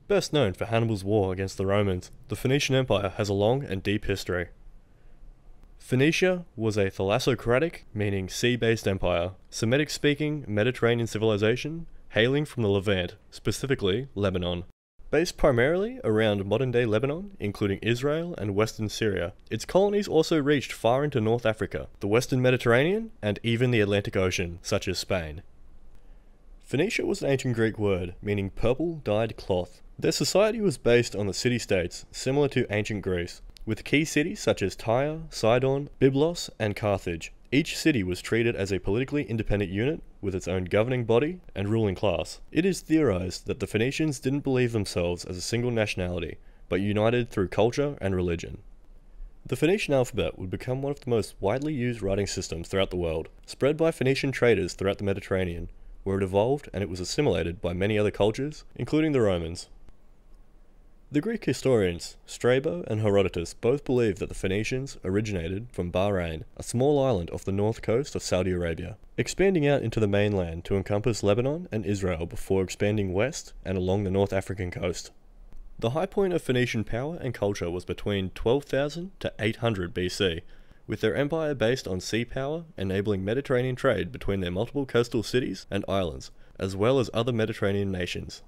Best known for Hannibal's war against the Romans, the Phoenician Empire has a long and deep history. Phoenicia was a thalassocratic, meaning sea-based empire, Semitic-speaking Mediterranean civilization hailing from the Levant, specifically Lebanon. Based primarily around modern-day Lebanon, including Israel and western Syria, its colonies also reached far into North Africa, the western Mediterranean, and even the Atlantic Ocean, such as Spain. Phoenicia was an ancient Greek word, meaning purple dyed cloth. Their society was based on the city-states, similar to ancient Greece, with key cities such as Tyre, Sidon, Byblos, and Carthage. Each city was treated as a politically independent unit with its own governing body and ruling class. It is theorized that the Phoenicians didn't believe themselves as a single nationality, but united through culture and religion. The Phoenician alphabet would become one of the most widely used writing systems throughout the world, spread by Phoenician traders throughout the Mediterranean, where it evolved and it was assimilated by many other cultures, including the Romans. The Greek historians Strabo and Herodotus both believe that the Phoenicians originated from Bahrain, a small island off the north coast of Saudi Arabia, expanding out into the mainland to encompass Lebanon and Israel before expanding west and along the North African coast. The high point of Phoenician power and culture was between 12,000 to 800 BC, with their empire based on sea power, enabling Mediterranean trade between their multiple coastal cities and islands, as well as other Mediterranean nations.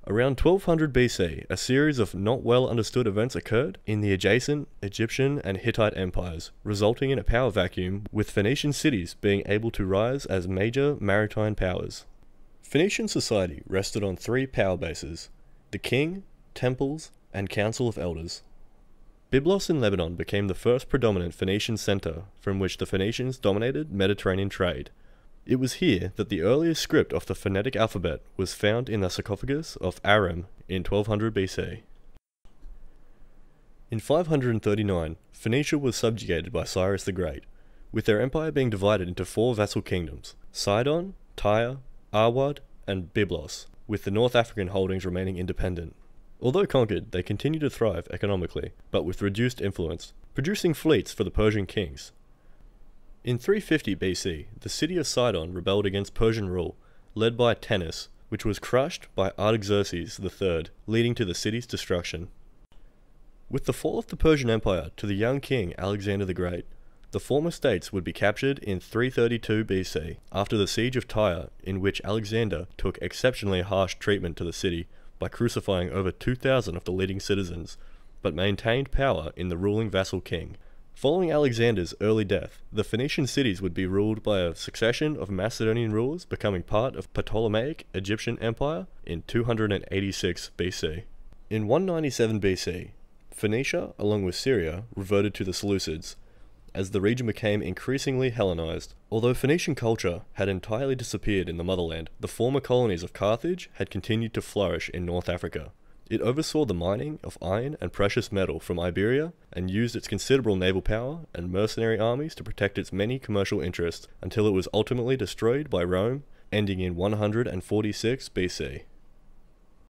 Around 1200 BC, a series of not well understood events occurred in the adjacent Egyptian and Hittite empires, resulting in a power vacuum, with Phoenician cities being able to rise as major maritime powers. Phoenician society rested on three power bases: the king, temples, and council of elders. Byblos in Lebanon became the first predominant Phoenician center from which the Phoenicians dominated Mediterranean trade. It was here that the earliest script of the phonetic alphabet was found in the sarcophagus of Aram in 1200 BC. In 539, Phoenicia was subjugated by Cyrus the Great, with their empire being divided into four vassal kingdoms: Sidon, Tyre, Arwad, and Byblos, with the North African holdings remaining independent. Although conquered, they continued to thrive economically, but with reduced influence, producing fleets for the Persian kings. In 350 BC, the city of Sidon rebelled against Persian rule, led by Tennis, which was crushed by Artaxerxes III, leading to the city's destruction. With the fall of the Persian Empire to the young king Alexander the Great, the former states would be captured in 332 BC, after the siege of Tyre, in which Alexander took exceptionally harsh treatment to the city by crucifying over 2,000 of the leading citizens, but maintained power in the ruling vassal king. Following Alexander's early death, the Phoenician cities would be ruled by a succession of Macedonian rulers, becoming part of Ptolemaic Egyptian Empire in 286 BC. In 197 BC, Phoenicia, along with Syria, reverted to the Seleucids, as the region became increasingly Hellenized. Although Phoenician culture had entirely disappeared in the motherland, the former colonies of Carthage had continued to flourish in North Africa. It oversaw the mining of iron and precious metal from Iberia and used its considerable naval power and mercenary armies to protect its many commercial interests until it was ultimately destroyed by Rome, ending in 146 BC.